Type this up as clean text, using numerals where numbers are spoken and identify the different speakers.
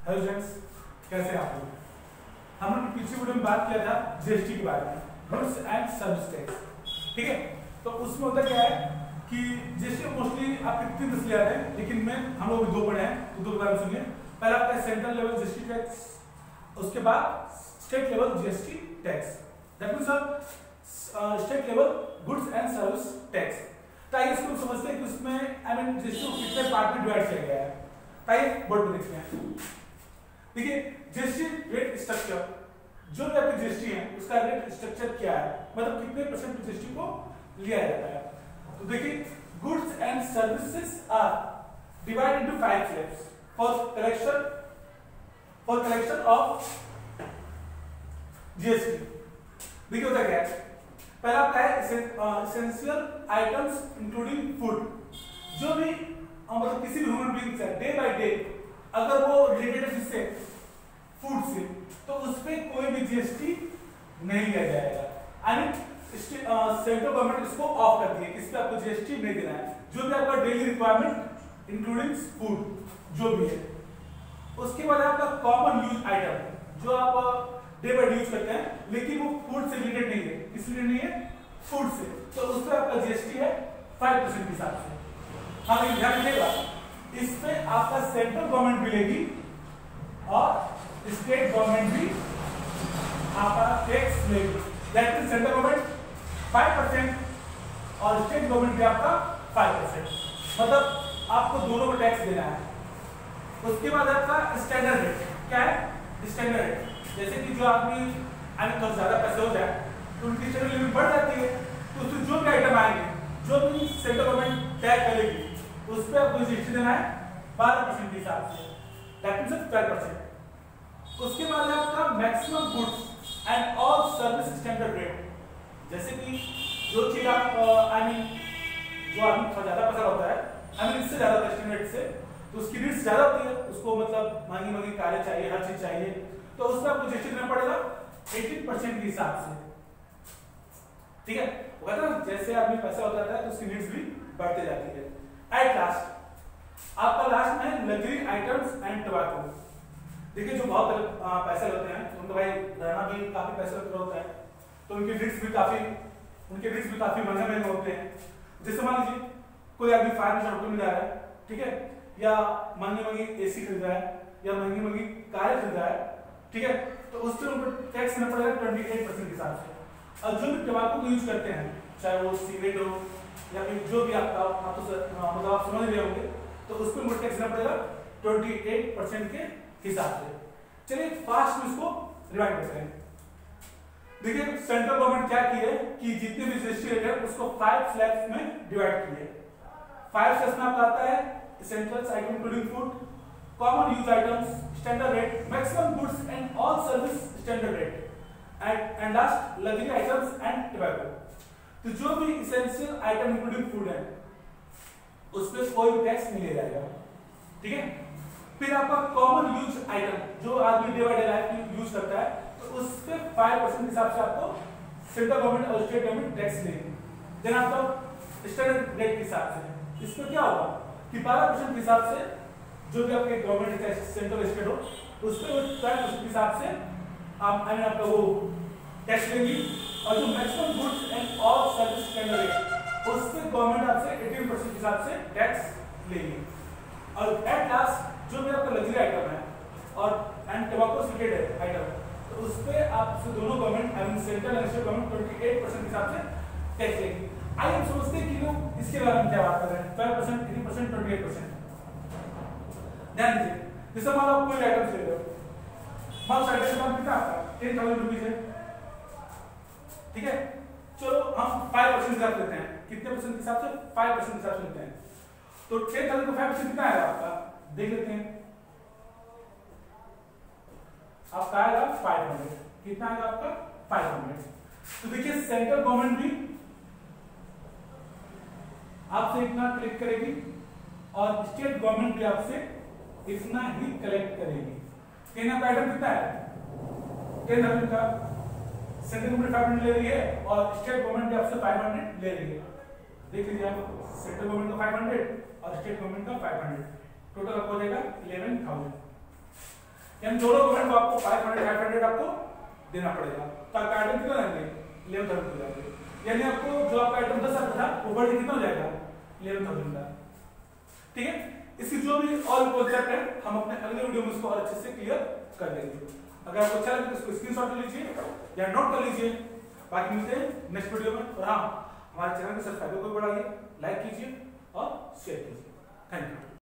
Speaker 1: Hello friends, कैसे हैं आप लोग। हमने पिछले वीडियो में बात किया था जीएसटी के बारे में, गुड्स एंड सर्विस टैक्स। ठीक है, तो उसमें होता क्या है कि जीएसटी मोस्टली आपके 3 दस लिया है, लेकिन मैं हम लोग दो पढ़े हैं, तो दो के बारे में सुनिए। पहला आपका है सेंट्रल लेवल जीएसटी टैक्स, उसके बाद state level GST tax, that means state level goods and service tax. तो आइए इसको समझते हैं कि उसमें जीएसटी को कितने पार्ट में डिवाइड किया गया है। आइए बोर्ड पे देखते हैं। देखिए, जीएसटी रेट स्ट्रक्चर, जो भी आपकी जीएसटी है उसका रेट स्ट्रक्चर क्या है, मतलब कितने परसेंट जीएसटी को लिया जाता है। तो देखिए, goods and services are divided into 5 slabs for collection of GST. देखिए होता क्या है, पहला आपका है एसेंशियल आइटम्स इंक्लूडिंग फूड। जो भी मतलब किसी भी ह्यूमन बीइंग से डे बाय डे अगर वो रिलेटेड है जिससे फूड से, तो उस पे कोई भी जीएसटी नहीं लिया जाएगा। यानी सेंट्रल गवर्नमेंट इसको ऑफ कर दी है, इस पे आपको जीएसटी नहीं देना है। जो भी आपका डेली रिक्वायरमेंट इंक्लूडिंग फूड जो भी है। उसके बाद आपका कॉमन यूज आइटम, जो आप डे बाय डे यूज करते हैं लेकिन वो फूड से रिलेटेड नहीं है, इसलिए नहीं है फूड से, तो उस पर आपका जीएसटी है 5% के हिसाब से। हाँ, ध्यान रखिएगा, इस पे आपका सेंट्रल गवर्नमेंट भी लेगी और स्टेट गवर्नमेंट भी आपका टैक्स लेगी। दैट मींस सेंट्रल गवर्नमेंट 5% और स्टेट गवर्नमेंट भी आपका 5%, मतलब आपको दोनों को टैक्स देना है। उसके बाद आपका स्टैंडर्ड रेट क्या है, स्टैंडर्ड रेट, जैसे कि जो आदमी तो ज्यादा पैसे हो जाए तो उनकी स्टैंडर्ड लिमिट बढ़ जाती है, तो उसमें जो भी आइटम आएंगे, जो भी सेंट्रल गवर्नमेंट टैक्स करेगी, उस पर आपको जीएसटी देना है 12% के हिसाब से, दैट मींस 12%। उसके बाद आपका maximum goods and all service standard rate, जैसे कि जो चीज आप जो आदमी थोड़ा ज्यादा पैसा होता है, इससे ज्यादा स्टैंडर्ड से, तो उसकी नीड्स ज्यादा होती है, उसको मतलब महंगी महंगी कारें चाहिए, हर चीज चाहिए, तो उस पर आपको जीएसटी देना पड़ेगा 18% के हिसाब से। ठीक है, वो कहता है जैसे आदमी पैसा होता है तो उसकी नीड्स भी बढ़ते जाती है। एट लास्ट आपका लास्ट में लग्जरी आइटम्स एंड टोबैको। देखिए, जो बहुत पैसे होते हैं उनको भाई रहना भी काफी पैसे होता है, तो उनके ड्रिंक्स भी काफी महंगे महंगे होते हैं। जैसे मान लीजिए कोई आदमी 5 स्टार होटल में जा रहा है, ठीक है, या महंगी महंगी एसी खरीद रहा है या महंगी महंगी कारें खरीद रहा है, ठीक है, तो उस पर उनको टैक्स देना पड़ेगा 28% के हिसाब से। और जो भी टोबैको को यूज करते हैं, चाहे वो सिगरेट हो या फिर जो भी आपका मतलब आप समझ रहे होंगे, तो उस पर उनको टैक्स देना पड़ेगा 28% के हिसाब से। चलिए फास्ट में इसको रिवाइंड करते हैं। देखिए, सेंट्रल गवर्नमेंट क्या की है कि जितने भी जीएसटी रेट है उसको 5 स्लैब्स में डिवाइड की है। 5 स्लैब्स में आपका आता है essential item including food, common use items, standard rate, maximum goods and all service standard rate, and last luxury items and tobacco. तो जो भी एसेंशियल आइटम इंक्लूडिंग फूड है उस पर कोई भी टैक्स नहीं लिया जाएगा। ठीक है, फिर आपका कॉमन यूज आइटम, जो आदमी डे बाय डे लाइफ में यूज करता है, तो उस पे 5% के हिसाब से आपको सेंट्रल गवर्नमेंट और स्टेट गवर्नमेंट टैक्स लेगी। देन आपका स्टैंडर्ड रेट के हिसाब से इस पर क्या होगा कि 12% के हिसाब से जो भी आपके गवर्नमेंट टैक्स सेंट्रल स्टेट हो, उस पर 12% के हिसाब से आप आपका वो टैक्स लेंगी। और जो maximum goods and all service standard rate, उस पर गवर्नमेंट आपसे 18% के हिसाब से टैक्स लेगी। और एट लास्ट जो भी आपका लग्जरी आइटम है और एंड टोबैको से रिलेटेड आइटम, तो उस पे आपसे दोनों government central and state government 28% के हिसाब से टैक्स लेगी। आइए हम समझते हैं कि लोग इसके बारे में क्या बात कर रहे हैं, 12%, 18%, 28%। ध्यान दीजिए, जैसे मान लो आप कोई आइटम ले रहे हो, मान लो आइटम का दाम कितना आपका 10,000 रुपीज है, ठीक है, चलो हम 5% हिसाब लेते हैं, कितने परसेंट के हिसाब से, 5% के हिसाब से लेते हैं, तो 10,000 को 5% कितना आएगा आपका, देख लेते हैं, आपका आएगा 500। कितना आएगा आपका 500। तो देखिए, सेंट्रल गवर्नमेंट भी आपसे इतना कलेक्ट करेगी और स्टेट गवर्नमेंट भी आपसे इतना ही कलेक्ट करेगी। कहना पैटर्न कितना है, 10,000 का सेंट्रल गवर्नमेंट 500 ले रही है और स्टेट गवर्नमेंट भी आपसे 500 ले रही है। देख लीजिए आप, सेंट्रल गवर्नमेंट का 500 और स्टेट गवर्नमेंट का 500, टोटल आपको हो जाएगा 11,000। यानी दोनों पेमेंट को आपको 500 आपको देना पड़ेगा। तो आपका आइटम कितना आएंगे 11,000 हो जाएंगे, यानी आपको जो आपका आइटम 10,000 था वो बढ़ के कितना हो जाएगा 11,000 का। ठीक है, इसकी जो भी ऑल कॉन्सेप्ट है हम अपने अगले वीडियो में इसको और अच्छे से क्लियर कर देंगे। अगर आपको अच्छा लगे तो इसको स्क्रीनशॉट ले लीजिए या नोट कर लीजिए। बाकी मिलते हैं नेक्स्ट वीडियो में। और हाँ, हमारे चैनल को सब्सक्राइब को बढ़ाइए, लाइक कीजिए और शेयर कीजिए। Thank you.